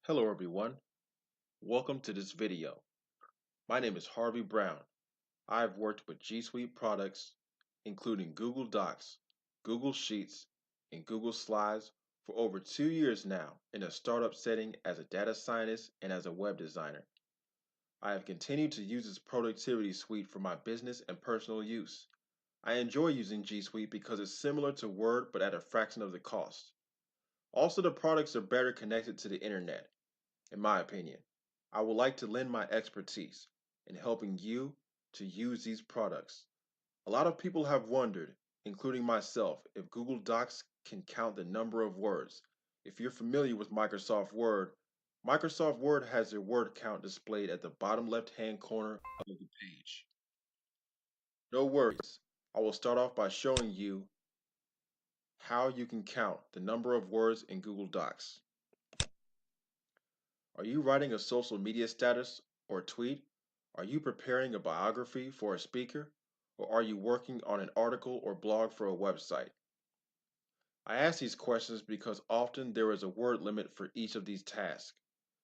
Hello everyone, welcome to this video. My name is Harvey Brown. I've worked with G Suite products including Google Docs, Google Sheets, and Google Slides for over 2 years now in a startup setting as a data scientist and as a web designer. I have continued to use this productivity suite for my business and personal use. I enjoy using G Suite because it's similar to Word but at a fraction of the cost. Also, the products are better connected to the internet in my opinion. I would like to lend my expertise in helping you to use these products. A lot of people have wondered, including myself, if Google Docs can count the number of words. If you're familiar with Microsoft Word has a word count displayed at the bottom left-hand corner of the page. No worries. I will start off by showing you how you can count the number of words in Google Docs. Are you writing a social media status or tweet? Are you preparing a biography for a speaker? Or are you working on an article or blog for a website? I ask these questions because often there is a word limit for each of these tasks.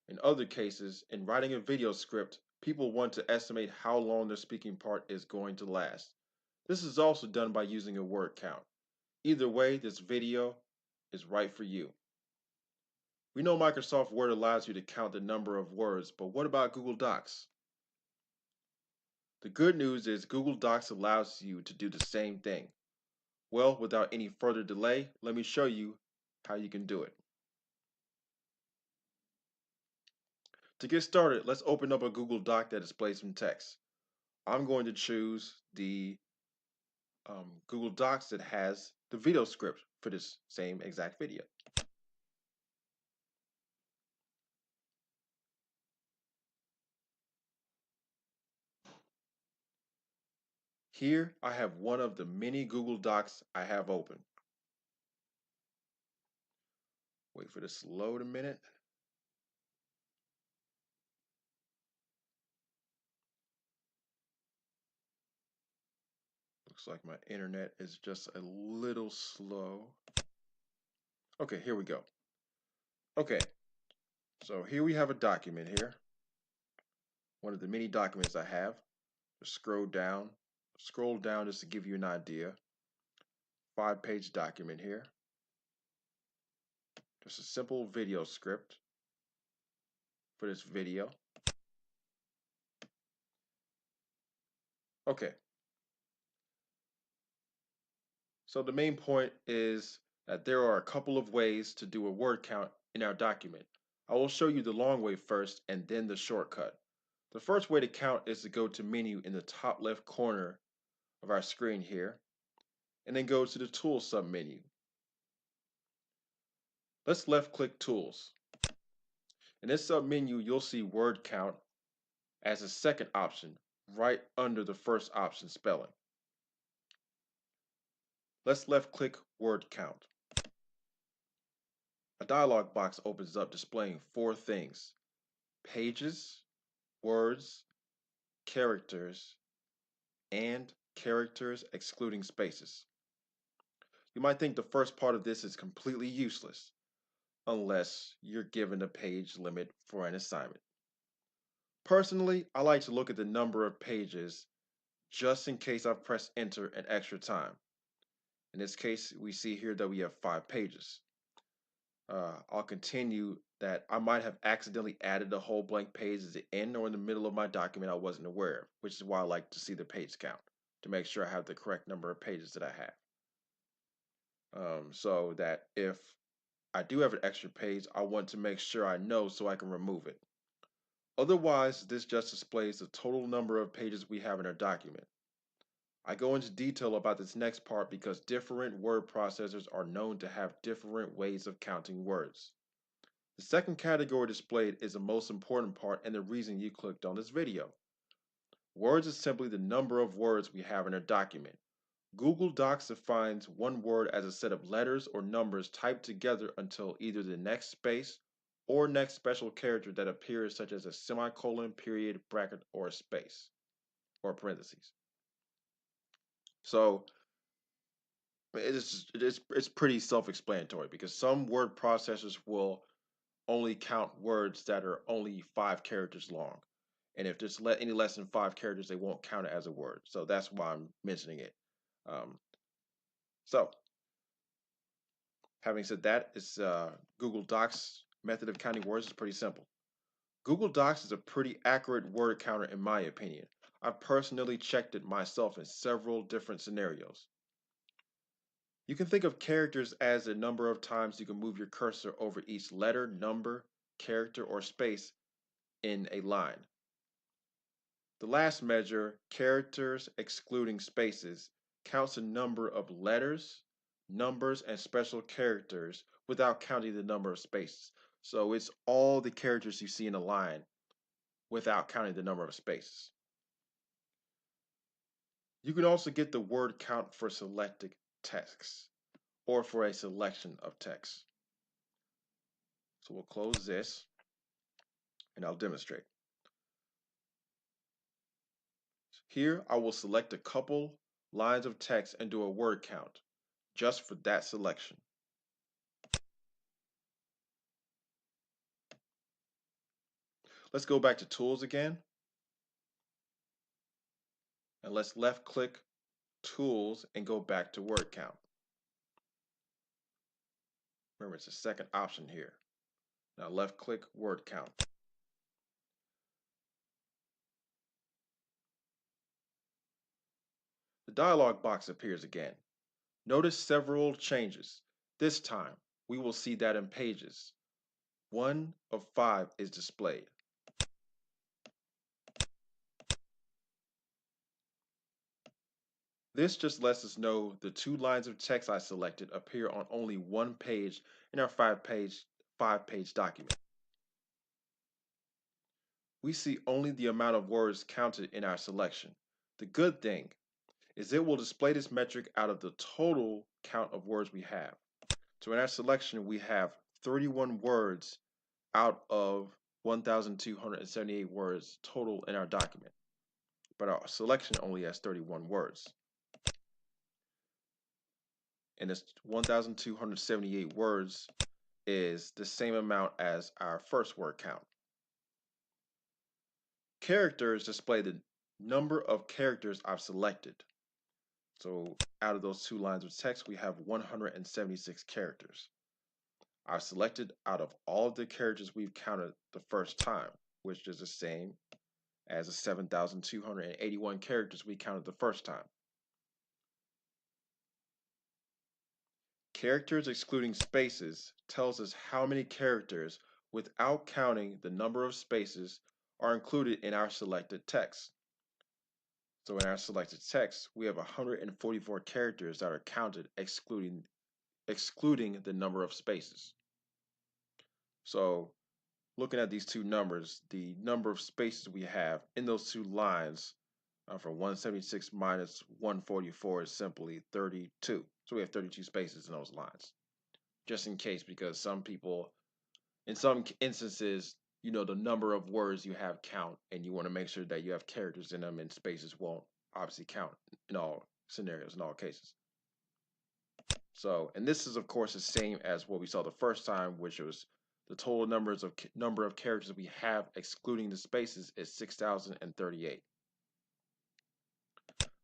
In other cases, in writing a video script, people want to estimate how long their speaking part is going to last. This is also done by using a word count. Either way, this video is right for you. We know Microsoft Word allows you to count the number of words, but what about Google Docs? The good news is Google Docs allows you to do the same thing. Well, without any further delay, let me show you how you can do it. To get started, let's open up a Google Doc that displays some text. I'm going to choose the Google Docs that has the video script for this same exact video. Here, I have one of the many Google Docs I have open. Wait for this to load a minute. Looks like my internet is just a little slow. Okay, here we go. Okay, so here we have a document here. One of the many documents I have. Just scroll down just to give you an idea. 5-page document here. Just a simple video script for this video. Okay. So the main point is that there are a couple of ways to do a word count in our document. I will show you the long way first and then the shortcut. The first way to count is to go to menu in the top left corner of our screen here, and then go to the Tools submenu. Let's left click Tools. In this submenu, you'll see Word Count as a second option right under the first option spelling. Let's left click Word Count. A dialog box opens up displaying four things: pages, words, characters, and characters excluding spaces. You might think the first part of this is completely useless unless you're given a page limit for an assignment. Personally, I like to look at the number of pages just in case I've pressed enter an extra time. In this case, we see here that we have 5 pages. I'll continue that I might have accidentally added a whole blank page at the end or in the middle of my document I wasn't aware of, which is why I like to see the page count to make sure I have the correct number of pages that I have. So that if I do have an extra page, I want to make sure I know so I can remove it. Otherwise, this just displays the total number of pages we have in our document. I go into detail about this next part because different word processors are known to have different ways of counting words. The second category displayed is the most important part and the reason you clicked on this video. Words is simply the number of words we have in a document. Google Docs defines one word as a set of letters or numbers typed together until either the next space or next special character that appears, such as a semicolon, period, bracket, or a space or parentheses. So it's pretty self-explanatory because some word processors will only count words that are only 5 characters long. And if there's any less than 5 characters, they won't count it as a word. So that's why I'm mentioning it. Um, so having said that, it's Google Docs method of counting words is pretty simple. Google Docs is a pretty accurate word counter in my opinion. I've personally checked it myself in several different scenarios. You can think of characters as the number of times you can move your cursor over each letter, number, character, or space in a line. The last measure, characters excluding spaces, counts the number of letters, numbers, and special characters without counting the number of spaces. So it's all the characters you see in a line without counting the number of spaces. You can also get the word count for selected text or for a selection of text. So we'll close this and I'll demonstrate. Here I will select a couple lines of text and do a word count just for that selection. Let's go back to Tools again and let's left click Tools and go back to word count. Remember, it's the second option here. Now left click word count. The dialog box appears again. Notice several changes. This time, we will see that in pages, 1 of 5 is displayed. This just lets us know the 2 lines of text I selected appear on only one page in our 5-page document. We see only the amount of words counted in our selection. The good thing is it will display this metric out of the total count of words we have. So in our selection, we have 31 words out of 1,278 words total in our document. But our selection only has 31 words. And this 1,278 words is the same amount as our first word count. Characters display the number of characters I've selected. So out of those 2 lines of text, we have 176 characters. I've selected out of all of the characters we've counted the first time, which is the same as the 7,281 characters we counted the first time. Characters excluding spaces tells us how many characters, without counting the number of spaces, are included in our selected text. So in our selected text, we have 144 characters that are counted excluding the number of spaces. So looking at these two numbers, the number of spaces we have in those 2 lines from 176 minus 144 is simply 32. So we have 32 spaces in those lines. Just in case, because some people, in some instances, the number of words you have count, and you want to make sure that you have characters in them, and spaces won't obviously count in all scenarios, in all cases. So, and this is of course the same as what we saw the first time, which was the total number of characters we have excluding the spaces is 6,038.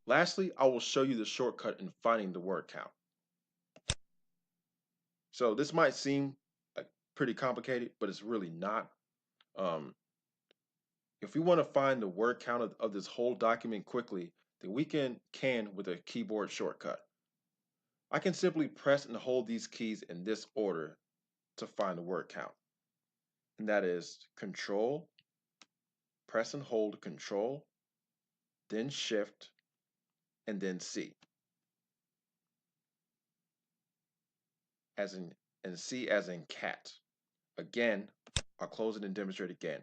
Lastly, I will show you the shortcut in finding the word count. So this might seem pretty complicated, but it's really not. If we want to find the word count of this whole document quickly, then we can with a keyboard shortcut. I can simply press and hold these keys in this order to find the word count. And that is Control, press and hold Control, then Shift, and then C. And C as in cat. Again, I'll close it and demonstrate again.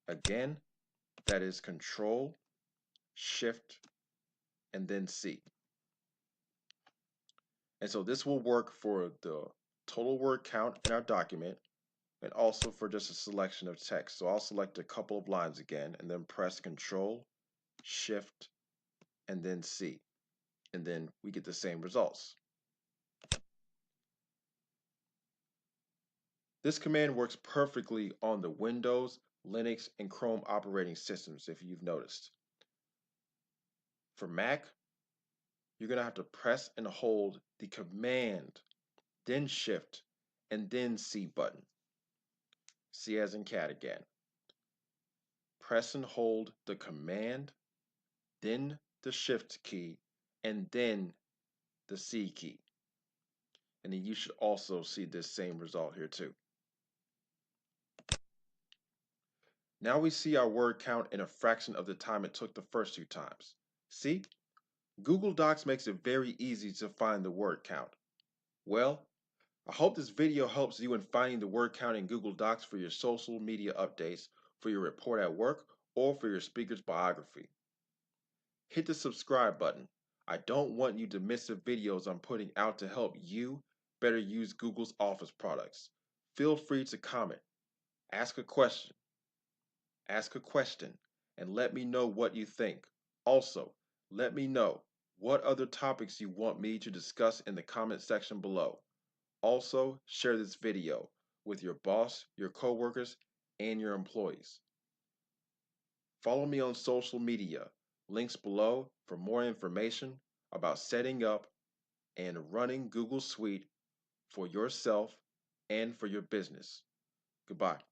Again, that is Control, Shift, and then C. And so this will work for the total word count in our document and also for just a selection of text. So I'll select a couple of lines again and then press Control, Shift, and then C. And then we get the same results. This command works perfectly on the Windows, Linux, and Chrome operating systems if you've noticed. For Mac, you're going to have to press and hold the Command, then Shift, and then C button. C as in cat again. Press and hold the Command, then the Shift key, and then the C key. And then you should also see this same result here too. Now we see our word count in a fraction of the time it took the first two times. See? Google Docs makes it very easy to find the word count. Well, I hope this video helps you in finding the word count in Google Docs for your social media updates, for your report at work, or for your speaker's biography. Hit the subscribe button. I don't want you to miss the videos I'm putting out to help you better use Google's Office products. Feel free to comment, ask a question, and let me know what you think. Also, let me know what other topics you want me to discuss in the comment section below. Also, share this video with your boss, your coworkers, and your employees. Follow me on social media, links below for more information about setting up and running Google Suite for yourself and for your business. Goodbye.